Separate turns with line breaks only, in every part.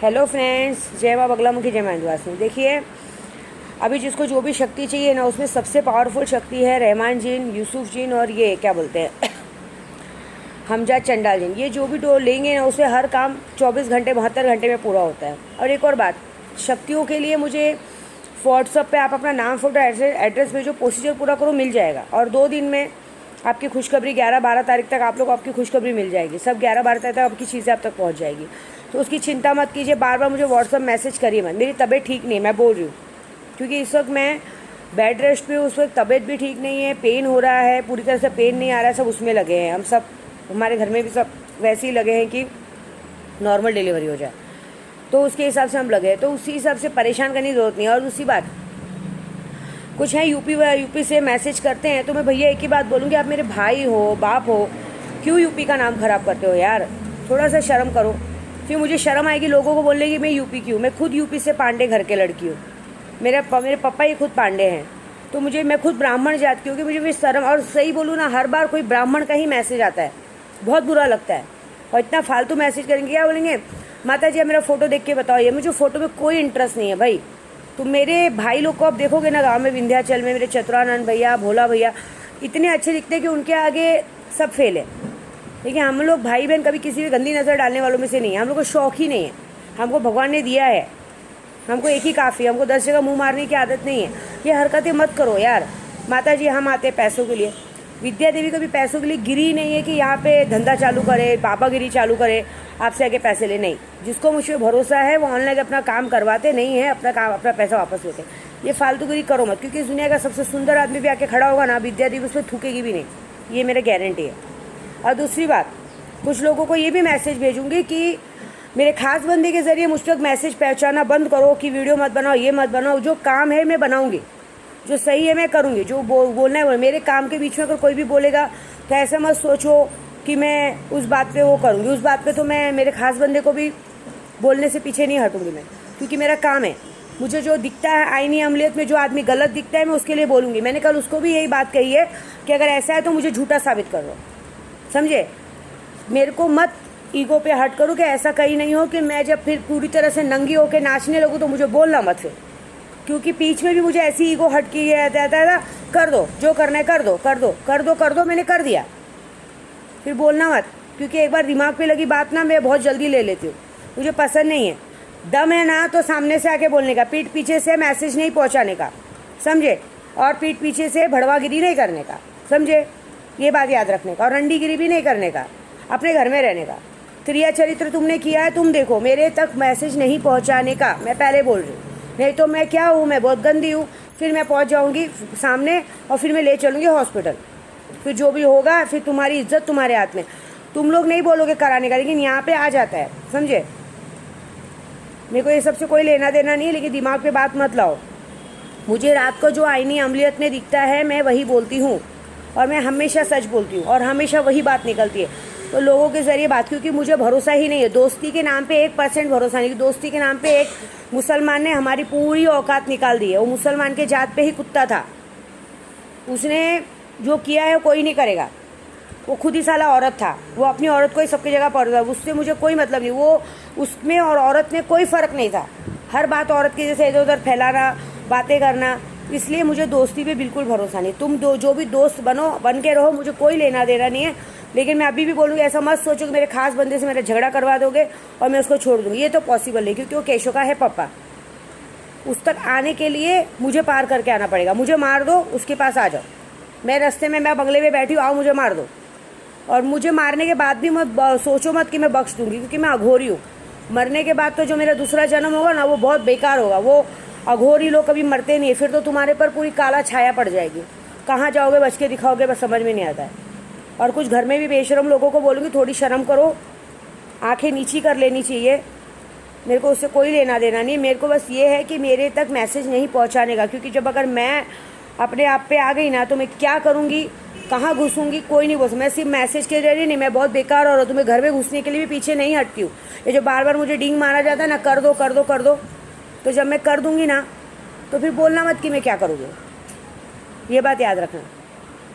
Hello friends, जय माँ बगलामुखी, जय माँ हिंदवासिनी। देखिए, अभी जिसको जो भी शक्ति चाहिए ना, उसमें सबसे पावरफुल शक्ति है रहमान जिन, यूसुफ जिन और ये क्या बोलते हैं हमजाद चंडाल जिन। ये जो भी डोर लेंगे ना, उससे हर काम 24 घंटे 72 घंटे में पूरा होता है। और एक और बात, शक्तियों के लिए मुझे व्हाट्सअप पे आप अपना नाम, फोटो, एड्रेस भेजो, प्रोसीजर पूरा करो, मिल जाएगा। और 2 दिन में आपकी खुशखबरी 11-12 तारीख तक आप लोग आपकी खुशखबरी मिल जाएगी। सब 11-12 तारीख तक आपकी चीज़ें आप तक पहुंच जाएगी। तो उसकी चिंता मत कीजिए, बार बार मुझे व्हाट्सअप मैसेज करिए मत। मेरी तबीयत ठीक नहीं है, मैं बोल रही हूँ, क्योंकि इस वक्त मैं बेड रेस्ट पे हूँ। उस वक्त तबीयत भी ठीक नहीं है, पेन हो रहा है, पूरी तरह से पेन नहीं आ रहा है, सब उसमें लगे हैं। हम सब, हमारे घर में भी सब वैसे ही लगे हैं कि नॉर्मल डिलीवरी हो जाए, तो उसके हिसाब से हम लगे हैं। तो उसी हिसाब से परेशान करने की ज़रूरत नहीं है। और दूसरी बात, कुछ हैं यूपी से मैसेज करते हैं, तो मैं भैया एक ही बात बोलूँगी, आप मेरे भाई हो, बाप हो, क्यों यूपी का नाम ख़राब करते हो यार? थोड़ा सा शर्म करो। फिर मुझे शर्म आएगी लोगों को बोलने की मैं यूपी की हूँ। मैं खुद यूपी से पांडे घर के लड़की हूँ। मेरे पापा ही खुद पांडे हैं, तो मैं खुद ब्राह्मण जात की हूँ कि मुझे भी शर्म। और सही बोलूँ ना, हर बार कोई ब्राह्मण का ही मैसेज आता है, बहुत बुरा लगता है। और इतना फालतू मैसेज करेंगे, क्या बोलेंगे, माता जी आप मेरा फ़ोटो देख के बताओ। ये मुझे फ़ोटो में कोई इंटरेस्ट नहीं है भाई। तुम मेरे भाई लोग को आप देखोगे ना, गांव में विंध्याचल में मेरे चतुरानंद भैया, भोला भैया, इतने अच्छे दिखते हैं कि उनके आगे सब फेल है। देखिए, हम लोग भाई बहन कभी किसी भी गंदी नज़र डालने वालों में से नहीं है। हम लोग को शौक ही नहीं है, हमको भगवान ने दिया है, हमको एक ही काफ़ी है। हमको 10 जगह मुंह मारने की आदत नहीं है। ये हरकतें मत करो यार। माता जी हम आते हैं पैसों के लिए, विद्या देवी कभी पैसों के लिए गिरी नहीं है कि यहाँ पे धंधा चालू करे, बाबागिरी चालू करे, आपसे आके पैसे ले। नहीं, जिसको मुझ पर भरोसा है वो ऑनलाइन अपना काम करवाते नहीं है, अपना काम, अपना पैसा वापस लेते। ये फालतूगिरी करो मत, क्योंकि इस दुनिया का सबसे सुंदर आदमी भी आके खड़ा होगा ना, विद्या देवी उस पर थूकेगी भी नहीं, ये मेरा गारंटी है। और दूसरी बात, कुछ लोगों को ये भी मैसेज भेजूंगी कि मेरे खास बंदे के जरिए मुझ तक मैसेज पहुंचाना बंद करो कि वीडियो मत बनाओ, ये मत बनाओ। जो काम है मैं बनाऊंगी, जो सही है मैं करूंगी, जो बोलना है मेरे काम के बीच में अगर कोई भी बोलेगा तो ऐसा मत सोचो कि मैं उस बात पे वो करूंगी। उस बात पे तो मैं मेरे खास बंदे को भी बोलने से पीछे नहीं हटूंगी मैं, क्योंकि मेरा काम है। मुझे जो दिखता है आईनी अमलियत में, जो आदमी गलत दिखता है, मैं उसके लिए बोलूँगी। मैंने कल उसको भी यही बात कही है कि अगर ऐसा है तो मुझे झूठा साबित कर दो, समझे? मेरे को मत ईगो पे हट करो कि ऐसा कहीं नहीं हो कि मैं जब फिर पूरी तरह से नंगी होकर नाचने लगूँ तो मुझे बोलना मत फिर, क्योंकि बीच में भी मुझे ऐसी ईगो हट की जाता था, कर दो जो करना है, कर दो कर दो कर दो कर दो, मैंने कर दिया, फिर बोलना मत। क्योंकि एक बार दिमाग पे लगी बात ना, मैं बहुत जल्दी ले लेती हूँ, मुझे पसंद नहीं है। दम है ना तो सामने से आके बोलने का, पीठ पीछे से मैसेज नहीं पहुँचाने का, समझे? और पीठ पीछे से भड़वागिरी नहीं करने का, समझे? ये बात याद रखने का। और रंडीगिरी भी नहीं करने का, अपने घर में रहने का। क्रिया चरित्र तुमने किया है, तुम देखो, मेरे तक मैसेज नहीं पहुंचाने का, मैं पहले बोल रही हूँ। नहीं तो मैं क्या हूँ, मैं बहुत गंदी हूँ। फिर मैं पहुंच जाऊँगी सामने और फिर मैं ले चलूँगी हॉस्पिटल। फिर जो भी होगा, फिर तुम्हारी इज्जत तुम्हारे हाथ में। तुम लोग नहीं बोलोगे कराने का, लेकिन यहाँ पे आ जाता है, समझे? मेरे को ये सबसे कोई लेना देना नहीं है, लेकिन दिमाग पे बात मत लाओ। मुझे रात को जो आईनी अमलियत में दिखता है मैं वही बोलती हूँ, और मैं हमेशा सच बोलती हूँ, और हमेशा वही बात निकलती है। तो लोगों के ज़रिए बात, क्योंकि मुझे भरोसा ही नहीं है। दोस्ती के नाम पे 1% भरोसा नहीं। दोस्ती के नाम पे एक मुसलमान ने हमारी पूरी औकात निकाल दी है। वो मुसलमान के जात पे ही कुत्ता था, उसने जो किया है कोई नहीं करेगा। वो खुद ही साला औरत था, वो अपनी औरत को ही सबकी जगह पड़ रहा। उससे मुझे कोई मतलब नहीं, वो उसमें और औरत में कोई फ़र्क नहीं था। हर बात औरत की जैसे इधर उधर फैलाना, बातें करना, इसलिए मुझे दोस्ती पे बिल्कुल भरोसा नहीं। तुम जो भी दोस्त बन के रहो, मुझे कोई लेना देना नहीं है। लेकिन मैं अभी भी बोलूँगी, ऐसा मत सोचो कि मेरे खास बंदे से मेरा झगड़ा करवा दोगे और मैं उसको छोड़ दूँगी। ये तो पॉसिबल नहीं, क्योंकि वो केशव का है पापा। उस तक आने के लिए मुझे पार करके आना पड़ेगा। मुझे मार दो, उसके पास आ जाओ। मैं रास्ते में, मैं बंगले में बैठी हूँ, आओ मुझे मार दो। और मुझे मारने के बाद भी मत सोचो मत कि मैं बख्श दूँगी, क्योंकि मैं अघोरी हूँ। मरने के बाद तो जो मेरा दूसरा जन्म होगा ना, वो बहुत बेकार होगा। वो अघोरी लोग कभी मरते नहीं है, फिर तो तुम्हारे पर पूरी काला छाया पड़ जाएगी। कहाँ जाओगे, बच के दिखाओगे, बस समझ में नहीं आता है। और कुछ घर में भी बेशरम लोगों को बोलूँगी, थोड़ी शर्म करो, आंखें नीची कर लेनी चाहिए। मेरे को उससे कोई लेना देना नहीं। मेरे को बस ये है कि मेरे तक मैसेज नहीं पहुंचाने का, क्योंकि जब अगर मैं अपने आप पे आ गई ना, तो मैं क्या करूँगी, कहाँ घुसूँगी, कोई नहीं बोल। मैं सिर्फ मैसेज के जरिए नहीं, मैं बहुत बेकार और तुम्हें घर में घुसने के लिए भी पीछे नहीं हटती हूँ। ये जो बार बार मुझे डींग मारा जाता है ना, कर दो कर दो कर दो, तो जब मैं कर दूँगी ना, तो फिर बोलना मत कि मैं क्या करूँगी। ये बात याद रखना,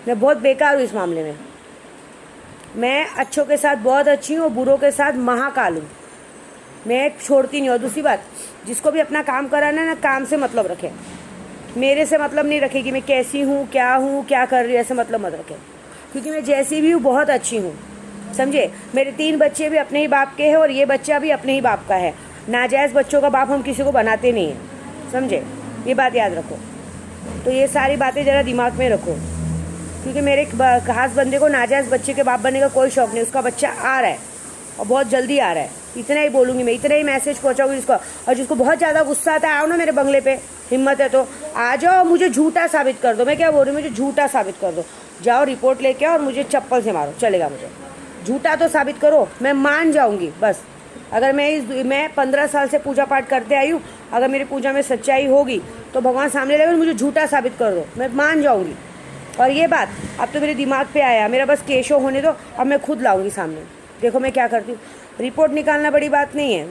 मैं बहुत बेकार हूँ इस मामले में। मैं अच्छों के साथ बहुत अच्छी हूँ, बुरों के साथ महाकाल हूँ। मैं छोड़ती नहीं। और दूसरी बात, जिसको भी अपना काम कराना है ना, काम से मतलब रखे। मेरे से मतलब नहीं रखे कि मैं कैसी हूँ, क्या कर रही हूँ, ऐसे मतलब मत रखे। क्योंकि मैं जैसी भी हूँ बहुत अच्छी हूँ, समझे। मेरे 3 बच्चे भी अपने ही बाप के हैं और ये बच्चा भी अपने ही बाप का है। नाजायज़ बच्चों का बाप हम किसी को बनाते नहीं हैं, समझे। ये बात याद रखो। तो ये सारी बातें ज़रा दिमाग में रखो, क्योंकि मेरे खास बंदे को नाजायज़ बच्चे के बाप बनने का कोई शौक़ नहीं। उसका बच्चा आ रहा है और बहुत जल्दी आ रहा है। इतना ही बोलूँगी मैं, इतना ही मैसेज पहुँचाऊँगी जिसको। और जिसको बहुत ज़्यादा गुस्सा आता है, आओ ना मेरे बंगले पे, हिम्मत है तो आ जाओ, मुझे झूठा साबित कर दो। मैं क्या बोल रही हूँ, मुझे झूठा साबित कर दो। जाओ रिपोर्ट लेके आओ और मुझे चप्पल से मारो, चलेगा। मुझे झूठा तो साबित करो, मैं मान जाऊँगी बस। अगर मैं 15 साल से पूजा पाठ करते आई हूँ, अगर मेरी पूजा में सच्चाई होगी तो भगवान सामने लगे, मुझे झूठा साबित कर दो, मैं मान जाऊँगी। और ये बात अब तो मेरे दिमाग पे आया, मेरा बस केशो होने दो, अब मैं खुद लाऊंगी सामने। देखो मैं क्या करती हूँ। रिपोर्ट निकालना बड़ी बात नहीं है।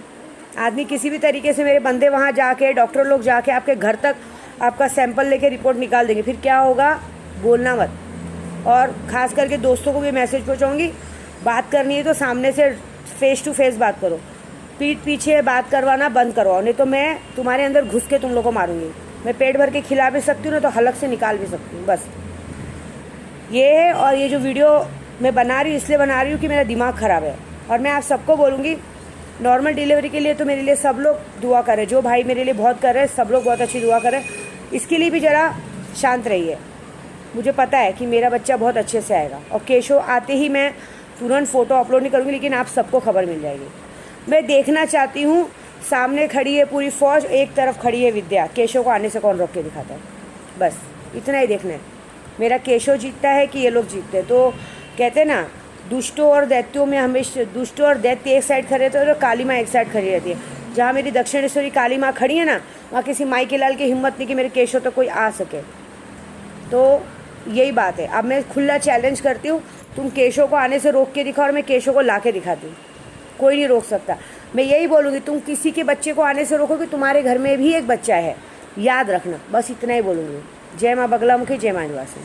आदमी किसी भी तरीके से, मेरे बंदे वहाँ जाके, डॉक्टर लोग जाके आपके घर तक आपका सैंपल लेके रिपोर्ट निकाल देंगे। फिर क्या होगा, बोलना मत। और ख़ास करके दोस्तों को भी मैसेज पहुँचाऊँगी, बात करनी है तो सामने से फेस टू फेस बात करो। पीठ पीछे बात करवाना बंद करवाओ, नहीं तो मैं तुम्हारे अंदर घुस के तुम लोग को मारूंगी। मैं पेट भर के खिला भी सकती हूँ ना, तो हलक से निकाल भी सकती हूँ, बस ये है। और ये जो वीडियो मैं बना रही हूँ इसलिए बना रही हूँ कि मेरा दिमाग ख़राब है। और मैं आप सबको बोलूँगी, नॉर्मल डिलीवरी के लिए तो मेरे लिए सब लोग दुआ करें। जो भाई मेरे लिए बहुत कर रहे हैं, सब लोग बहुत अच्छी दुआ करें। इसके लिए भी ज़रा शांत रहिए। मुझे पता है कि मेरा बच्चा बहुत अच्छे से आएगा। और केशो आते ही मैं तुरंत फ़ोटो अपलोड नहीं करूँगी, लेकिन आप सबको खबर मिल जाएगी। मैं देखना चाहती हूँ, सामने खड़ी है पूरी फौज, एक तरफ खड़ी है विद्या। केशो को आने से कौन रोक के दिखाता है, बस इतना ही देखना है। मेरा केशो जीतता है कि ये लोग जीतते हैं। तो कहते हैं ना, दुष्टों और दैत्यों में हमेशा दुष्टों और दैत्य एक साइड खड़े रहते हैं और काली माँ एक साइड खड़ी रहती है। जहाँ मेरी दक्षिणेश्वरी काली माँ खड़ी है ना, वहाँ किसी माई के लाल की हिम्मत नहीं कि मेरे केशो तक कोई आ सके। तो यही बात है। अब मैं खुला चैलेंज करती हूँ, तुम केशो को आने से रोक के दिखाओ और मैं केशो को ला के दिखाती हूँ। कोई नहीं रोक सकता। मैं यही बोलूँगी, तुम किसी के बच्चे को आने से रोको कि तुम्हारे घर में भी एक बच्चा है, याद रखना। बस इतना ही बोलूँगी। जय माँ बगलामुखी, जय माँ आदिवासी।